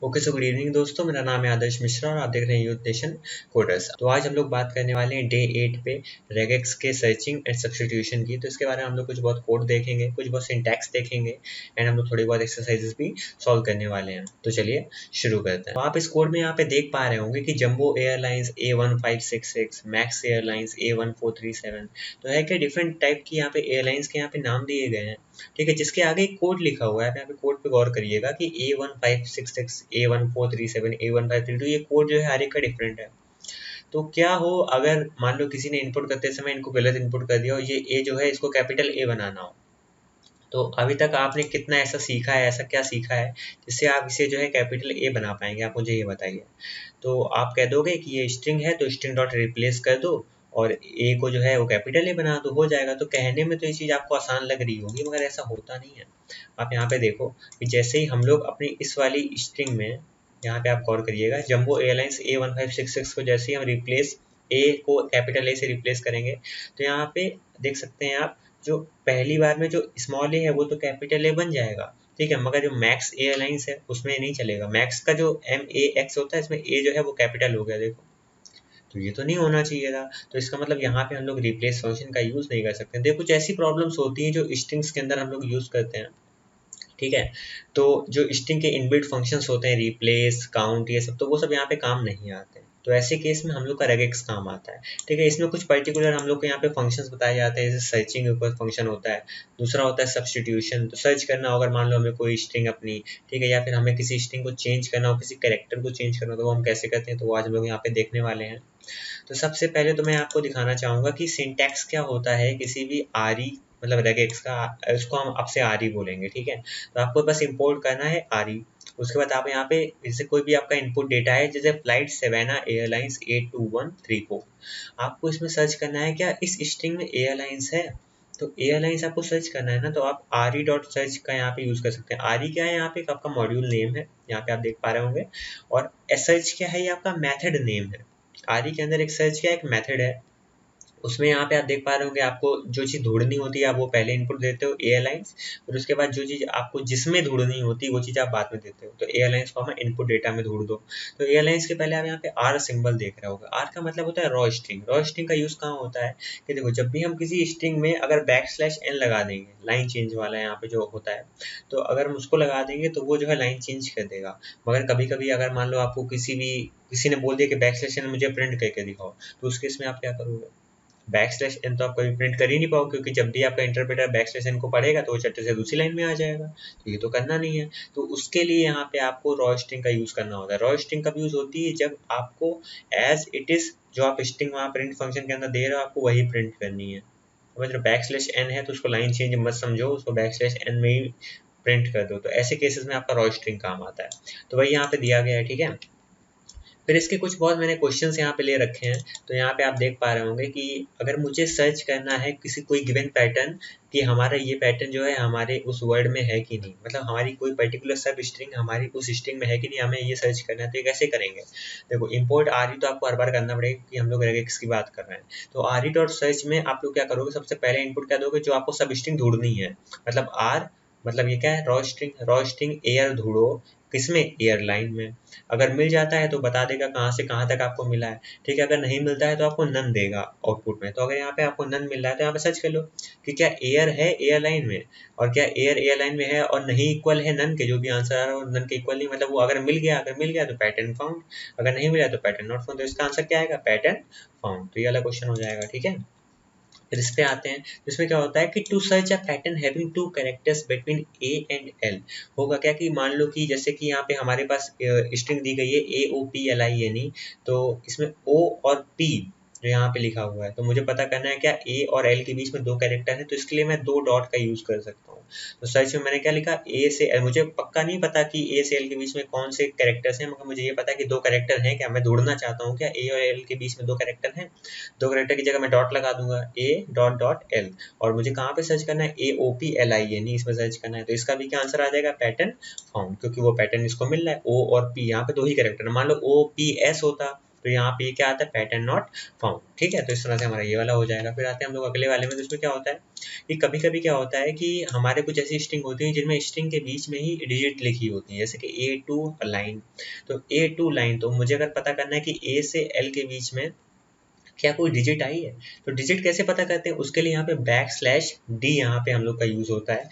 Okay so good evening दोस्तों, मेरा नाम है आदर्श मिश्रा और आप देख रहे हैं यूथ नेशन कोडर्स। तो आज हम लोग बात करने वाले हैं डे 8 पे रेगेक्स के सर्चिंग एंड सब्स्टिट्यूशन की। तो इसके बारे में हम लोग कुछ बहुत कोड देखेंगे, कुछ बहुत सिंटैक्स देखेंगे एंड हम लोग थोड़ी बहुत एक्सरसाइजेस भी सॉल्व करने वाले हैं। तो चलिए शुरू करते हैं। तो आप इस कोड में यहाँ पे देख पा रहे होंगे कि jumbo airlines A1566, max airlines A1437, तो है कि डिफरेंट टाइप की यहाँ पे एयरलाइंस के यहाँ पे नाम दिए गए हैं। ठीक है, जिसके आगे एक कोड लिखा हुआ है। आप यहाँ पे कोड पे गौर करिएगा कि A1566, A1437, A1532, ये कोड जो है हर एक का डिफरेंट है। तो क्या हो अगर मान लो किसी ने इनपुट करते समय इनको गलत इनपुट कर दिया और ये ए जो है इसको कैपिटल ए बनाना हो, तो अभी तक आपने कितना ऐसा सीखा है, ऐसा क्या सीखा है जिससे आप इसे जो है कैपिटल ए बना पाएंगे? आप मुझे ये बताइए। तो आप कह दोगे कि ये स्ट्रिंग है तो स्ट्रिंग डॉट रिप्लेस कर दो और ए को जो है वो कैपिटल ए बना दो, हो जाएगा। तो कहने में तो ये चीज़ आपको आसान लग रही होगी, मगर ऐसा होता नहीं है। आप यहाँ पे देखो कि जैसे ही हम लोग अपनी इस वाली स्ट्रिंग में, यहाँ पे आप गौर करिएगा, जंबो एयरलाइंस A1566 को जैसे ही हम रिप्लेस ए को कैपिटल ए से रिप्लेस करेंगे, तो यहाँ पे देख सकते हैं आप, जो पहली बार में जो स्मॉल ए है वो तो कैपिटल ए बन जाएगा, ठीक है, मगर जो मैक्स एयरलाइंस है उसमें नहीं चलेगा। मैक्स का जो MAX होता है, इसमें ए जो है वो कैपिटल हो गया, देखो। तो ये तो नहीं होना चाहिए था। तो इसका मतलब यहाँ पे हम लोग रिप्लेस फंक्शन का यूज़ नहीं कर सकते। देखो कुछ ऐसी प्रॉब्लम्स होती हैं जो स्ट्रिंग्स के अंदर हम लोग यूज़ करते हैं, ठीक है। तो जो स्ट्रिंग के इनबिल्ट फंक्शंस होते हैं, रिप्लेस, काउंट, ये सब, तो वो सब यहाँ पे काम नहीं आते हैं। तो ऐसे केस में हम लोग का रेगेक्स काम आता है, ठीक है। इसमें कुछ पर्टिकुलर हम लोग को यहाँ पे फंक्शंस बताए जाते हैं, जैसे सर्चिंग के ऊपर फंक्शन होता है। दूसरा होता है सब्स्टिट्यूशन, तो सर्च करना हो, अगर मान लो हमें कोई स्ट्रिंग अपनी, ठीक है, या फिर हमें किसी स्ट्रिंग को चेंज करना हो, किसी कैरेक्टर को चेंज करना हो, तो वो हम कैसे करते हैं, तो वो आज हम लोग यहाँ पे देखने वाले हैं। तो सबसे पहले तो मैं आपको दिखाना चाहूँगा कि सिंटैक्स क्या होता है किसी भी आरी, मतलब रेगेक्स का। इसको हम आपसे आरी बोलेंगे, ठीक है। तो आपको बस इंपोर्ट करना है आरी। उसके बाद आप यहाँ पे जैसे कोई भी आपका इनपुट डेटा है, जैसे फ्लाइट सेवेना एयरलाइंस 82134, आपको इसमें सर्च करना है क्या इस स्ट्रिंग में एयरलाइंस है। तो एयरलाइंस आपको सर्च करना है ना, तो आप आरी डॉट सर्च का यहाँ पे यूज़ कर सकते हैं। आरी क्या है, यहाँ पे आपका मॉड्यूल नेम है, यहाँ पे आप देख पा रहे होंगे। और सर्च क्या है, ये आपका मेथड नेम है। आरी के अंदर एक सर्च क्या, एक मेथड है, उसमें यहाँ पे आप देख पा रहे होंगे, आपको जो चीज़ ढूंढनी होती है आप वो पहले इनपुट देते हो एयरलाइंस, और उसके बाद जो चीज़ आपको जिसमें ढूंढनी होती है वो चीज़ आप बाद में देते हो। तो एयरलाइंस को हम इनपुट डेटा में ढूंढ दो। तो एयरलाइंस के पहले आप यहाँ पे आर सिंबल देख रहे होगा। आर का मतलब होता है रॉ स्ट्रिंग। रॉ स्ट्रिंग का यूज़ कहाँ होता है कि देखो, जब भी हम किसी स्ट्रिंग में अगर \n लगा देंगे, लाइन चेंज वाला यहाँ पे जो होता है, तो अगर हम उसको लगा देंगे तो वो जो है लाइन चेंज कर देगा। मगर कभी कभी अगर मान लो आपको किसी ने बोल दिया कि \n मुझे प्रिंट करके दिखाओ, तो उस केस में आप क्या करोगे? \n तो आप कभी प्रिंट कर ही नहीं पाओगे, क्योंकि जब भी आपका इंटरप्रेटर \n को पढ़ेगा तो वो चट्टे से दूसरी लाइन में आ जाएगा। तो ये तो करना नहीं है। तो उसके लिए यहाँ पे आपको रॉ स्ट्रिंग का यूज़ करना होता है। रॉ स्ट्रिंग कब यूज़ होती है, जब आपको एज इट इज़ जो आप स्ट्रिंग वहाँ प्रिंट फंक्शन के अंदर दे रहे हो, आपको वही प्रिंट करनी है। समझ रहे हो, \n है तो उसको लाइन चेंज मत समझो, उसको \n में ही प्रिंट कर दो। तो ऐसे केसेस में आपका रॉ स्ट्रिंग काम आता है। तो वही यहाँ पे दिया गया है, ठीक है। फिर इसके कुछ बहुत मैंने क्वेश्चंस यहाँ पे ले रखे हैं। तो यहाँ पे आप देख पा रहे होंगे कि अगर मुझे सर्च करना है किसी कोई गिवन पैटर्न, कि हमारा ये पैटर्न जो है हमारे उस वर्ड में है कि नहीं, मतलब हमारी कोई पर्टिकुलर सब स्ट्रिंग हमारी उस स्ट्रिंग में है कि नहीं, हमें ये सर्च करना है। तो ये कैसे करेंगे? देखो, इंपोर्ट आरी तो आपको हर बार करना पड़ेगा कि हम लोग रेगेक्स की बात कर रहे हैं। तो आरी डॉट सर्च में आप लोग क्या करोगे, सबसे पहले इनपुट क्या दोगे, जो आपको सब स्ट्रिंग ढूंढनी है। मतलब आर, मतलब ये क्या है, रॉ स्ट्रिंग एयर ढूंढो, किसमें, एयरलाइन में। अगर मिल जाता है तो बता देगा कहाँ से कहाँ तक आपको मिला है, ठीक है। अगर नहीं मिलता है तो आपको नन देगा आउटपुट में। तो अगर यहाँ पे आपको नन मिल रहा है तो यहाँ पे सर्च कर लो कि क्या एयर है एयरलाइन में, और क्या एयर एयरलाइन में है और नहीं इक्वल है नन के, जो भी आंसर आ रहा है और नन के इक्वल नहीं, मतलब वो अगर मिल गया तो पैटर्न फाउंड, अगर नहीं मिला तो पैटर्न नॉट फाउंड। तो इसका आंसर क्या आएगा, पैटर्न फाउंड। तो ये वाला क्वेश्चन हो जाएगा, ठीक है। फिर इस पे आते हैं। तो इसमें क्या होता है कि to search a pattern having two characters between A and L, होगा क्या कि मान लो कि जैसे कि यहाँ पे हमारे पास स्ट्रिंग दी गई है AOPLINE, तो इसमें O और P जो यहाँ पे लिखा हुआ है, तो मुझे पता करना है क्या A और L के बीच में दो कैरेक्टर है, तो इसके लिए मैं दो डॉट का यूज कर सकता हूँ। तो सर्च में मैंने क्या लिखा, A से L। मुझे पक्का नहीं पता कि A से L के बीच में कौन से कैरेक्टर्स हैं, मगर मुझे ये पता है कि दो कैरेक्टर हैं। क्या मैं ढूंढना चाहता हूँ क्या A और L के बीच में दो कैरेक्टर हैं? दो कैरेक्टर की जगह मैं डॉट लगा दूंगा, A डॉट डॉट L। और मुझे कहाँ पे सर्च करना है, AOPLINE, इसमें सर्च करना है। तो इसका भी क्या आंसर आ जाएगा, पैटर्न फाउंड, क्योंकि वो पैटर्न इसको मिल रहा है। O और P यहाँ पे दो ही कैरेक्टर, मान लो OPS होता तो यहाँ पे क्या आता है, पैटर्न नॉट फाउंड। ठीक है, तो इस तरह से हमारा ये वाला हो जाएगा। फिर आते हैं हम लोग अगले वाले में। तो इसमें क्या होता है कि कभी कभी क्या होता है कि हमारे कुछ ऐसी स्ट्रिंग होती है जिनमें स्ट्रिंग के बीच में ही डिजिट लिखी होती है, जैसे कि A2 लाइन। तो A2 लाइन, तो मुझे अगर पता करना है कि A से L के बीच में क्या कोई डिजिट आई है, तो डिजिट कैसे पता करते हैं, उसके लिए यहाँ पे \d यहाँ पे हम लोग का यूज होता है।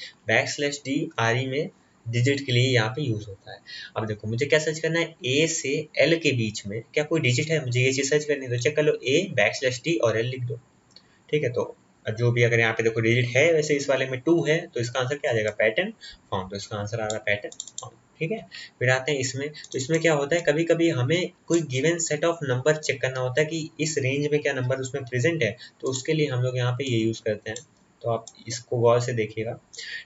\d RE में डिजिट के लिए यहाँ पे यूज होता है। अब देखो मुझे क्या सर्च करना है, A से L के बीच में क्या कोई डिजिट है, मुझे ये चीज सर्च करनी है। तो चेक कर लो, A \d और L लिख दो। ठीक है, तो जो भी अगर यहाँ पे देखो डिजिट है, वैसे इस वाले में 2 है, तो इसका आंसर क्या आ जाएगा, पैटर्न फाउंड। तो इसका आंसर आ रहा है पैटर्न फाउंड। ठीक है, फिर आते हैं इसमें। तो इसमें क्या होता है, कभी कभी हमें कोई given set of number check करना होता है कि इस रेंज में क्या नंबर उसमें प्रेजेंट है, तो उसके लिए हम लोग यहाँ पे ये यूज करते हैं। तो आप इसको गौर से देखिएगा।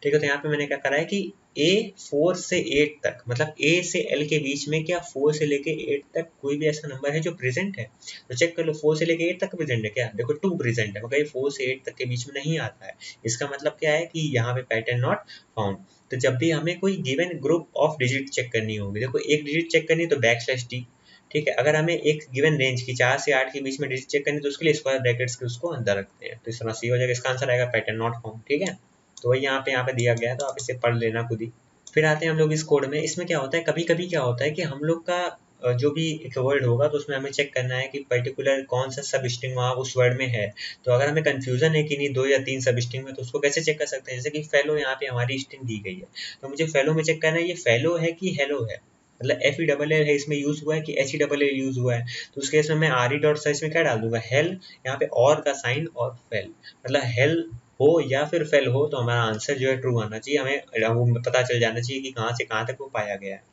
ठीक है, तो यहाँ पे मैंने क्या करा है कि A4 से 8 तक, मतलब A से L के बीच में क्या 4 से लेके 8 तक कोई भी ऐसा नंबर है जो प्रेजेंट है, तो चेक कर लो 4 से लेके 8 तक प्रेजेंट है क्या, देखो 2 प्रेजेंट है, मगर ये 4 से 8 तक के बीच में नहीं आता है। इसका मतलब क्या है कि यहाँ पे पैटर्न नॉट फाउंड। तो जब भी हमें कोई given group of digit check करनी होगी, देखो एक डिजिट चेक करनी है तो \d। ठीक है, अगर हमें एक गिवन रेंज की 4 से 8 के बीच में डिजिट चेक करनी है तो उसके लिए स्क्वायर ब्रैकेट्स के उसको अंदर रखते हैं। तो इस तरह से हो जाएगा, इसका आंसर आएगा पैटर्न नॉट फाउंड। ठीक है, तो वही यहाँ पे दिया गया है, तो आप इसे पढ़ लेना खुद ही। फिर आते हैं हम लोग इस कोड में। इसमें क्या होता है, कभी कभी क्या होता है कि हम लोग का जो भी एक वर्ड होगा, तो उसमें हमें चेक करना है कि पर्टिकुलर कौन सा सब स्ट्रिंग वहाँ उस वर्ड में है। तो अगर हमें कंफ्यूजन है कि नहीं 2 या 3 सब स्ट्रिंग में, तो उसको कैसे चेक कर सकते हैं, जैसे कि फेलो यहाँ पे हमारी स्ट्रिंग दी गई है, तो मुझे फेलो में चेक करना है ये फेलो है कि हेलो है, मतलब FELL है इसमें यूज हुआ है कि HELL यूज हुआ है। तो उस केस में मैं RE.search में क्या डाल दूंगा, हेल, यहाँ पे और का साइन और फेल, मतलब हेल हो या फिर फेल हो, तो हमारा आंसर जो है ट्रू आना चाहिए। हमें वो पता चल जाना चाहिए कि कहाँ से कहाँ तक वो पाया गया है।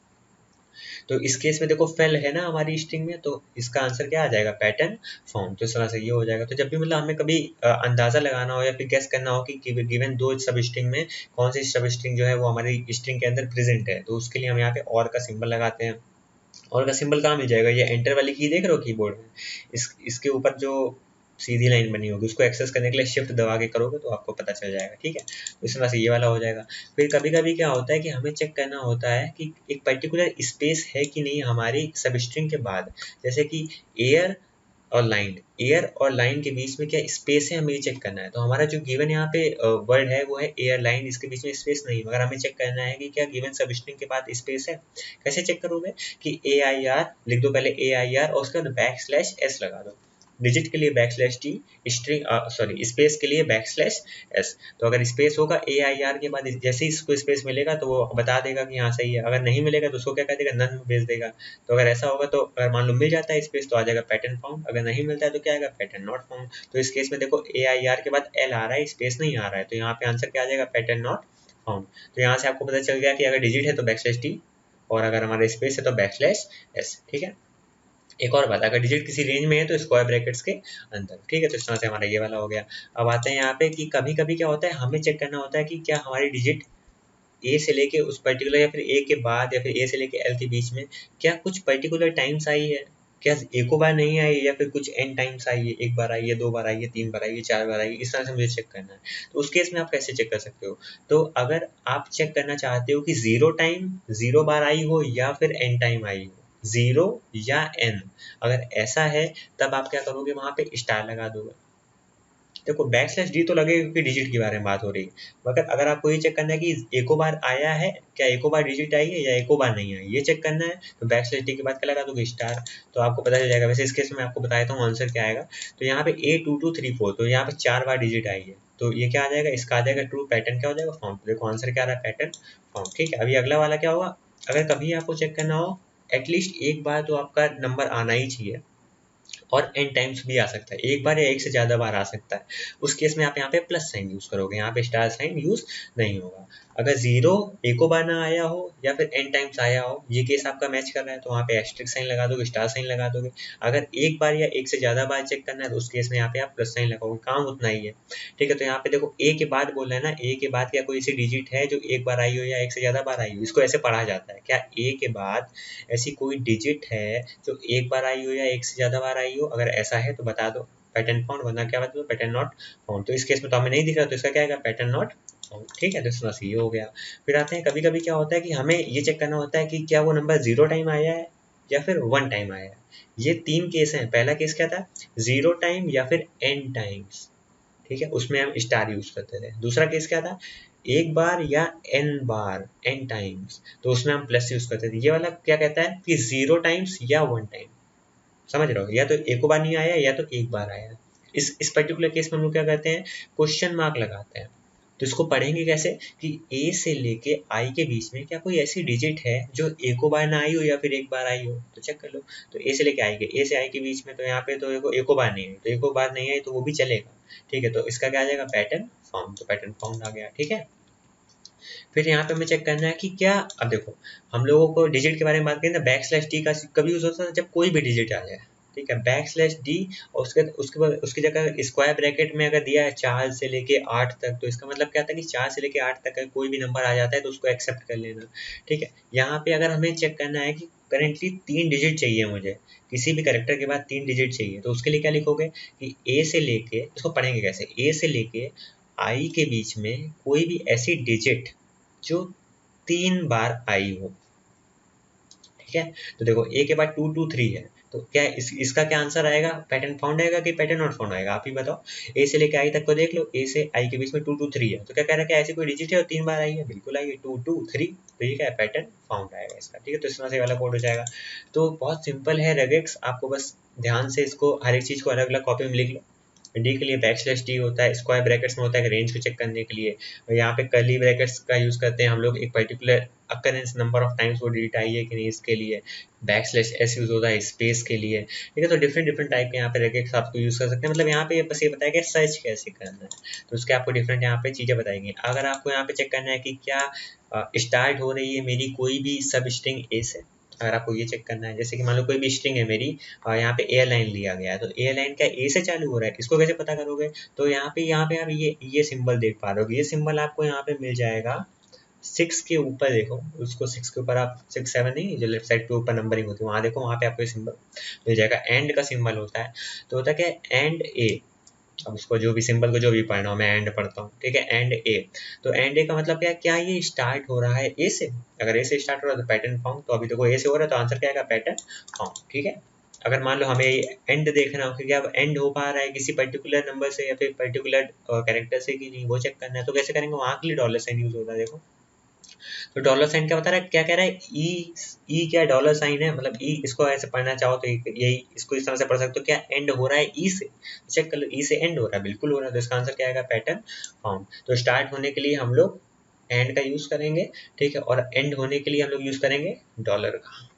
तो इस केस में देखो फेल है ना हमारी स्ट्रिंग में, तो इसका आंसर क्या आ जाएगा, पैटर्न फाउंड। तो इस तरह से ये हो जाएगा। तो जब भी मतलब हमें कभी अंदाजा लगाना हो या फिर गेस करना हो कि गिवन 2 सब स्ट्रिंग में कौन सी सब स्ट्रिंग जो है वो हमारी स्ट्रिंग के अंदर प्रेजेंट है, तो उसके लिए हम यहाँ पे और का सिंबल लगाते हैं। और का सिंबल कहाँ मिल जाएगा, ये एंटर वाली की देख रहे हो कीबोर्ड में, इसके ऊपर जो सीधी लाइन बनी होगी उसको एक्सेस करने के लिए शिफ्ट दबा के करोगे तो आपको पता चल जाएगा। ठीक है, तो इस तरह से ये वाला हो जाएगा। फिर कभी कभी क्या होता है कि हमें चेक करना होता है कि एक पर्टिकुलर स्पेस है कि नहीं हमारी सब स्ट्रिंग के बाद, जैसे कि एयर और लाइन के बीच में क्या स्पेस है, हमें ये चेक करना है। तो हमारा जो गिवन यहाँ पे वर्ड है वो है एयर लाइन, इसके बीच में स्पेस नहीं, मगर हमें चेक करना है कि क्या गिवन सब स्ट्रिंग के बाद स्पेस है। कैसे चेक करोगे कि AIR लिख दो पहले, AIR और उसके बाद \s लगा दो, डिजिट के लिए \t, स्ट्रिंग सॉरी स्पेस के लिए \s। तो अगर स्पेस होगा AIR के बाद, जैसे ही इसको स्पेस मिलेगा तो वो बता देगा कि हाँ सही है, अगर नहीं मिलेगा तो उसको क्या कर देगा, नन भेज देगा। तो अगर ऐसा होगा, तो अगर मान लो मिल जाता है स्पेस तो आ जाएगा पैटर्न फाउंड, अगर नहीं मिलता है तो क्या आएगा, पैटर्न नॉट फाउंड। तो इस केस में देखो AIR के बाद L आ रहा है, स्पेस नहीं आ रहा है, तो यहाँ पे आंसर क्या आ जाएगा, पैटर्न नॉट फाउंड। तो यहाँ से आपको पता चल गया कि अगर डिजिट है तो \t और अगर हमारा स्पेस है तो \s। ठीक है, एक और बात, अगर डिजिट किसी रेंज में है तो स्क्वायर ब्रैकेट्स के अंदर। ठीक है, तो इस तरह से हमारा ये वाला हो गया। अब आते हैं यहाँ पे कि कभी कभी क्या होता है, हमें चेक करना होता है कि क्या हमारी डिजिट A से लेके उस पर्टिकुलर या फिर A के बाद या फिर A से लेके L के बीच में क्या कुछ पर्टिकुलर टाइम्स आई है, क्या एको बार नहीं आई या फिर कुछ n टाइम्स आई है, एक बार आई है, 2 बार आई है, 3 बार आई है, 4 बार आई है, इस तरह से मुझे चेक करना है। तो उस केस में आप कैसे चेक कर सकते हो, तो अगर आप चेक करना चाहते हो कि 0 टाइम 0 बार आई हो या फिर n टाइम आई हो, 0 या n, अगर ऐसा है तब आप क्या करोगे, वहां पे स्टार लगा दोगे। देखो \d तो लगेगा क्योंकि डिजिट के बारे में बात हो रही है, मगर अगर आपको ये चेक करना है कि एको बार आया है, क्या एको बार डिजिट आई है या एको बार नहीं आई, ये चेक करना है, तो \d के बाद क्या लगा दोगे, स्टार। तो आपको पता चल जाएगा। वैसे इस केस में आपको बता देता हूँ आंसर क्या आएगा। तो यहाँ पे A2234, तो यहाँ पे 4 बार डिजिट आई है, तो ये क्या आ जाएगा, इसका आ जाएगा ट्रू, पैटर्न क्या हो जाएगा, फाउंड। देखो आंसर क्या आ रहा है, पैटर्न फाउंड। ठीक है, अभी अगला वाला क्या होगा, अगर कभी आपको चेक करना हो एटलीस्ट एक बार तो आपका नंबर आना ही चाहिए, और n टाइम्स भी आ सकता है, एक बार या एक से ज़्यादा बार आ सकता है। उस केस में आप यहाँ पे प्लस साइन यूज़ करोगे, यहाँ पे स्टार साइन यूज़ नहीं होगा। अगर 0 एको बार ना आया हो या फिर n टाइम्स आया हो, ये केस आपका मैच कर रहा है, तो वहाँ पे एस्ट्रिक साइन लगा दोगे, स्टार साइन लगा दोगे। अगर एक बार या एक से ज़्यादा बार चेक करना है तो उस केस में यहाँ पे आप प्लस साइन लगाओगे, काम उतना ही है। ठीक है, तो यहाँ पे देखो A के बाद बोल रहा है ना, A के बाद क्या कोई ऐसी डिजिट है जो एक बार आई हो या एक से ज़्यादा बार आई हो, इसको ऐसे पढ़ा जाता है, क्या A के बाद ऐसी कोई डिजिट है जो एक बार आई हो या एक से ज़्यादा बार आई हो, अगर ऐसा है तो बता दो पैटर्न फाउंड, वरना क्या बता दो पैटर्न नॉट फाउंड। तो इस केस में तो हमें नहीं दिख रहा, तो इसका क्या आएगा, पैटर्न नॉट फाउंड। ठीक है, तो इस तरह से ये हो गया। फिर आते हैं कभी कभी क्या होता है कि हमें ये चेक करना होता है कि क्या वो नंबर 0 टाइम आया है या फिर 1 टाइम आया है। ये 3 केस हैं। पहला केस क्या था, 0 टाइम या फिर n टाइम्स, ठीक है, उसमें हम स्टार यूज करते थे। दूसरा केस क्या था, एक बार या n बार, n टाइम्स, तो उसमें हम प्लस यूज करते थे। ये वाला क्या कहता है कि 0 टाइम्स या 1 टाइम, समझ रहे हो, या तो एक बार नहीं आया या तो एक बार आया। इस पर्टिकुलर केस में हम लोग क्या करते हैं, क्वेश्चन मार्क लगाते हैं। तो इसको पढ़ेंगे कैसे कि ए से लेके आई के बीच में क्या कोई ऐसी डिजिट है जो एको बार ना आई हो या फिर एक बार आई हो, तो चेक कर लो। तो ए से लेके आई के, ए से आई के बीच में तो यहाँ पे तो एको बार नहीं है, तो एको बार नहीं आई तो वो भी चलेगा, ठीक है। तो इसका क्या आ जाएगा, पैटर्न फॉर्म, तो पैटर्न फॉर्म आ गया, ठीक है। फिर यहाँ पे हमें चेक करना है कि क्या, अब देखो हम लोगों को डिजिट के बारे में बात करें ना, बैक स्लैश डी का कभी यूज होता है जब कोई भी डिजिट आ जाए, ठीक है, बैक स्लैश डी, और उसके बाद उसकी जगह स्क्वायर ब्रैकेट में अगर दिया है 4 से लेके 8 तक, तो इसका मतलब क्या था कि 4 से लेके 8 तक का कोई भी नंबर आ जाता है तो उसको एक्सेप्ट कर लेना, ठीक है। यहाँ पे अगर हमें चेक करना है कि करेंटली 3 डिजिट चाहिए मुझे, किसी भी कैरेक्टर के बाद 3 डिजिट चाहिए, तो उसके लिए क्या लिखोगे कि ए से लेके, इसको पढ़ेंगे कैसे, ए से लेके आई के बीच में कोई भी ऐसी डिजिट जो 3 बार आई हो, ठीक है। तो देखो ए के बाद 2 2 3 है, तो क्या इसका क्या आंसर आएगा, पैटर्न फाउंड आएगा कि पैटर्न नॉट फाउंड आएगा, आप ही बताओ। ए से लेके आई तक को देख लो, ए से आई के बीच में 2 2 3 है, तो क्या कह रहा है कि ऐसी कोई डिजिट है और 3 बार आई है, बिल्कुल आई है, 2 2 3, तो ये क्या है, पैटर्न फाउंड आएगा इसका, ठीक है। तो इस तरह से वाला कोड हो जाएगा। तो बहुत सिंपल है रेगेक्स, आपको बस ध्यान से इसको हर एक चीज को अलग अलग कॉपी में लिख लो। डी के लिए बैक स्लैश डी होता है, स्क्वायर ब्रैकेट्स में होता है रेंज को चेक करने के लिए, और यहाँ पे कर्ली ब्रैकेट्स का यूज करते हैं हम लोग, एक particular occurrence number of times वो डिजिट आई है कि नहीं इसके लिए। बैक स्लैश एस यूज होता है स्पेस के लिए, ठीक है। तो डिफरेंट डिफरेंट टाइप के यहाँ पे ब्रैकेट्स आपको यूज कर सकते हैं। मतलब यहाँ पे बस ये बताया गया सर्च कैसे करना है, तो उसके आपको डिफरेंट यहाँ पे चीजें बताएंगी। अगर आपको यहाँ पे चेक करना है कि क्या स्टार्ट हो रही है मेरी कोई भी सब स्ट्रिंग ए से, अगर आपको ये चेक करना है, जैसे कि मान लो कोई भी स्ट्रिंग है मेरी, यहाँ पे एयरलाइन लिया गया है, तो एयरलाइन क्या ए से चालू हो रहा है, इसको कैसे पता करोगे, तो यहाँ पे आप ये सिंबल देख पा रहे हो, ये सिंबल आपको यहाँ पे मिल जाएगा 6 के ऊपर, देखो उसको 6 के ऊपर, आप 6 7 नहीं, जो लेफ्ट साइड पे ऊपर नंबरिंग होती है वहाँ देखो, वहाँ पे आपको ये सिंबल मिल जाएगा, एंड का सिंबल होता है। तो होता क्या है, एंड ए, अब उसको जो भी सिंबल को जो भी पढ़ना हो, मैं एंड पढ़ता हूँ, ठीक है, एंड ए। तो एंड ए का मतलब क्या है, क्या ये स्टार्ट हो रहा है ए से, अगर ए से स्टार्ट हो रहा है तो पैटर्न फाउंड, तो अभी देखो ए से हो रहा है तो आंसर क्या आएगा, पैटर्न फाउंड, ठीक है। अगर मान लो हमें एंड देखना हो कि अब एंड हो पा रहा है किसी पर्टिकुलर नंबर से या फिर पर्टिकुलर कैरेक्टर से कि नहीं, वो चेक करना है, तो कैसे करेंगे, वहाँ के लिए डॉलर साइन यूज होता है, देखो। तो डॉलर साइन क्या बता रहा है, क्या कह रहा है, ई क्या डॉलर साइन है, मतलब ई, इसको ऐसे पढ़ना चाहो तो यही इसको इस तरह से पढ़ सकते हो, क्या एंड हो रहा है ई से, चेक कर लो, ई से एंड हो रहा है, बिल्कुल हो रहा है, तो इसका आंसर क्या आएगा, पैटर्न फाउंड। तो स्टार्ट होने के लिए हम लोग एंड का यूज करेंगे, ठीक है, और एंड होने के लिए हम लोग यूज करेंगे डॉलर का।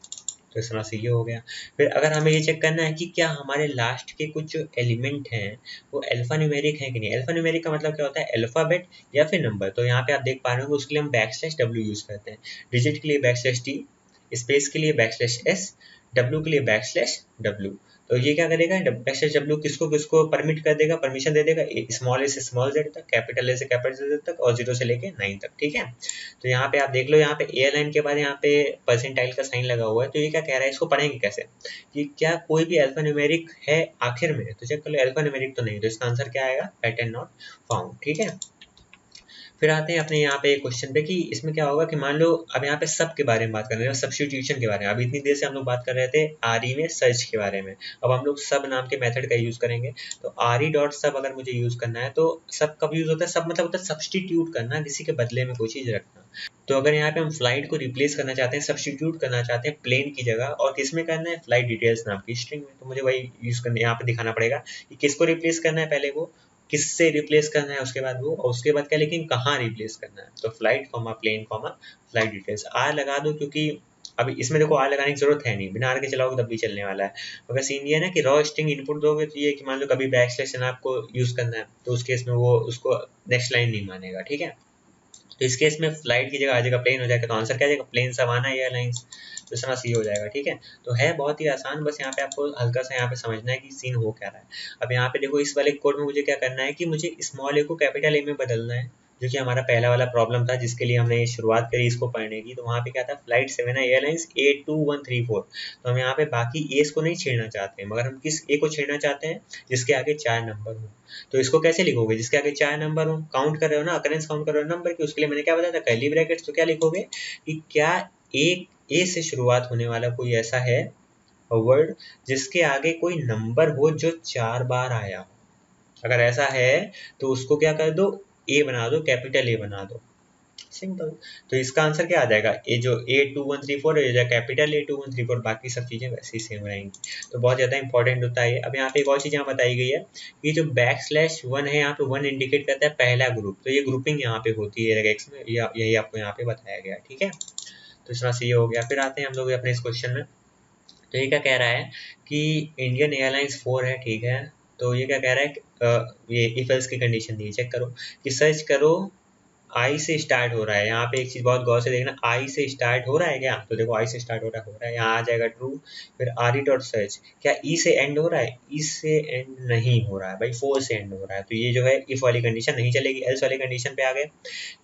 तो इस तरह से ये हो गया। फिर अगर हमें ये चेक करना है कि क्या हमारे लास्ट के कुछ जो एलिमेंट हैं वो अल्फा न्यूमेरिक है कि नहीं, अल्फा न्यूमेरिक का मतलब क्या होता है, अल्फाबेट या फिर नंबर। तो यहाँ पे आप देख पा रहे हो उसके लिए हम बैक स्लैश डब्ल्यू यूज करते हैं, डिजिट के लिए बैक स्लैश टी, स्पेस के लिए बैक स्लैश एस, डब्ल्यू के लिए बैक स्लैश डब्ल्यू। तो ये क्या करेगा, बैक स्लैश डब्ल्यू किसको किसको परमिट कर देगा, परमिशन दे देगा, स्मॉल ए से स्मॉल जेड तक, कैपिटल ए से कैपिटल जेड तक, और 0 से लेके 9 तक, ठीक है। तो यहाँ पे आप देख लो, यहाँ पे एयरलाइन के बाद यहाँ पे परसेंटाइल का साइन लगा हुआ है, तो ये क्या कह रहा है, इसको पढ़ेंगे कैसे कि क्या कोई भी अल्फा न्यूमेरिक है आखिर में, तो चेक कर लो अल्फा न्यूमेरिक तो नहीं, तो इसका आंसर क्या आएगा, पैटर्न नॉट फाउंड, ठीक है। फिर आते हैं अपने यहाँ पे क्वेश्चन पे कि इसमें क्या होगा कि मान लो अब यहाँ पे सब के बारे में बात कर रहे हैं, सब्स्टिट्यूशन के बारे में। अभी इतनी देर से हम लोग बात कर रहे थे आरई में सर्च के बारे में, अब हम लोग सब नाम के मेथड का यूज करेंगे। तो आरई डॉट सब अगर मुझे यूज करना है, तो सब कब यूज होता है, सब मतलब होता है सब्स्टिट्यूट करना, किसी के बदले में कोई चीज रखना। तो अगर यहाँ पे हम फ्लाइट को रिप्लेस करना चाहते हैं, सब्स्टिट्यूट करना चाहते हैं प्लेन की जगह, और किस में करना है, फ्लाइट डिटेल्स नाम की स्ट्रिंग में, तो मुझे वही यूज करना, यहाँ पे दिखाना पड़ेगा कि किसको रिप्लेस करना है, पहले वो किससे रिप्लेस करना है, उसके बाद वो, और उसके बाद क्या, लेकिन कहाँ रिप्लेस करना है। तो flight comma plane comma flight details, R लगा दो, क्योंकि अभी इसमें देखो आर लगाने की जरूरत है नहीं, बिना आर के चलाओगे तब भी चलने वाला है। मगर सीन ये है ना कि रॉ स्ट्रिंग इनपुट दोगे तो ये कि मान लो कभी बैक स्लैश आपको यूज करना है, तो उस केस में वो उसको नेक्स्ट लाइन नहीं मानेगा, ठीक है। तो इस केस में फ्लाइट की जगह आ जाएगा प्लेन हो जाएगा, तो आंसर क्या आ जाएगा, प्लेन सवाना एयरलाइंस, तो इस तरह सी हो जाएगा, ठीक है। तो है बहुत ही आसान, बस यहाँ पे आपको हल्का सा यहाँ पे समझना है कि सीन हो क्या रहा है। अब यहाँ पे देखो इस वाले कोड में मुझे क्या करना है कि मुझे स्मॉल ए को कैपिटल ए में बदलना है, जो कि हमारा पहला वाला प्रॉब्लम था जिसके लिए हमने शुरुआत करी इसको पढ़ने की। तो वहाँ पे क्या था, फ्लाइट 7 एयरलाइंस 82134, तो हम यहाँ पे बाकी एस को नहीं छेड़ना चाहते हैं, मगर हम किस ए को छेड़ना चाहते हैं, जिसके आगे 4 नंबर हो। तो इसको कैसे लिखोगे, जिसके आगे 4 नंबर हो, काउंट कर रहे हो ना, अकरेंस काउंट कर रहे हो नंबर की, उसके लिए मैंने क्या बताया था, कर्ली ब्रैकेट्स। तो क्या लिखोगे कि क्या ए से शुरुआत होने वाला कोई ऐसा है वर्ड जिसके आगे कोई नंबर हो जो 4 बार आया हो। अगर ऐसा है तो उसको क्या कर दो, ए बना दो, कैपिटल ए बना दो, सिंपल। तो इसका आंसर क्या आ जाएगा, ए जो A2134 है, कैपिटल A2134, बाकी सब चीजें वैसे ही सेम रहेंगी। तो बहुत ज्यादा इंपॉर्टेंट होता है। अब यहाँ पे एक और चीज यहाँ बताई गई है कि जो \1 है, यहाँ पे 1 इंडिकेट करता है पहला ग्रुप, तो ये ग्रुपिंग यहाँ पे होती है रेगेक्स में, यही आपको यहाँ पे बताया गया, ठीक है। तो इस तरह से ये हो गया। फिर आते हैं हम लोग अपने इस क्वेश्चन में। तो ये क्या कह रहा है कि इंडियन एयरलाइंस 4 है, ठीक है। तो ये क्या कह रहा है कि ये इफ एल्स की कंडीशन दी, चेक करो कि सर्च करो आई से स्टार्ट हो रहा है। यहाँ पे एक चीज बहुत गौर से देखना, आई से स्टार्ट हो रहा है क्या, तो देखो आई से स्टार्ट हो रहा है, यहाँ आ जाएगा ट्रू। फिर आर डॉट सर्च, क्या ई से एंड हो रहा है, ई से एंड नहीं हो रहा है भाई, 4 से एंड हो रहा है, तो ये जो है इफ वाली कंडीशन नहीं चलेगी, एल्स वाली कंडीशन पे आ गए।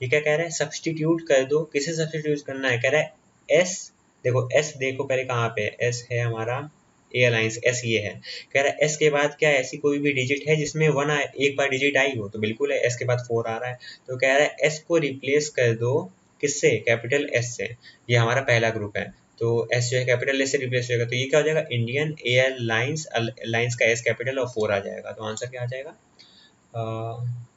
ये क्या कह रहा है, सब्सटीट्यूट कर दो, किसे सब्सटीट्यूट करना है, कह रहा है एस, देखो एस देखो पहले कहाँ पे है, एस है हमारा एयरलाइंस, एस ये है। कह रहा है एस के बाद क्या ऐसी कोई भी डिजिट है जिसमें 1 आए, एक बार डिजिट आई हो, तो बिल्कुल है, एस के बाद 4 आ रहा है। तो कह रहा है एस को रिप्लेस कर दो किससे, कैपिटल एस से, ये हमारा पहला ग्रुप है। तो एस जो है कैपिटल एस से रिप्लेस हो जाएगा, तो ये क्या हो जाएगा, इंडियन एयरलाइंस, लाइंस का एस कैपिटल और 4 आ जाएगा। तो आंसर क्या आ जाएगा,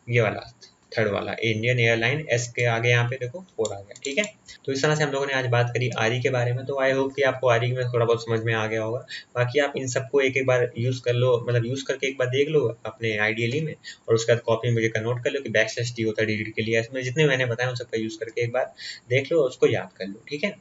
ये वाला थर्ड वाला, इंडियन एयरलाइन, एस के आगे यहाँ पे देखो 4 आ गया, ठीक है। तो इस तरह से हम लोगों ने आज बात करी आरी के बारे में। तो आई होप कि आपको आरी में थोड़ा बहुत समझ में आ गया होगा। बाकी आप इन सबको एक एक बार यूज़ कर लो, मतलब यूज़ करके एक बार देख लो अपने आइडियली में, और उसके बाद कॉपी में लिखकर नोट कर लो कि \t होता है डिलीट के लिए। इसमें जितने मैंने बताया उन सबका यूज़ करके एक बार देख लो और उसको याद कर लो, ठीक है।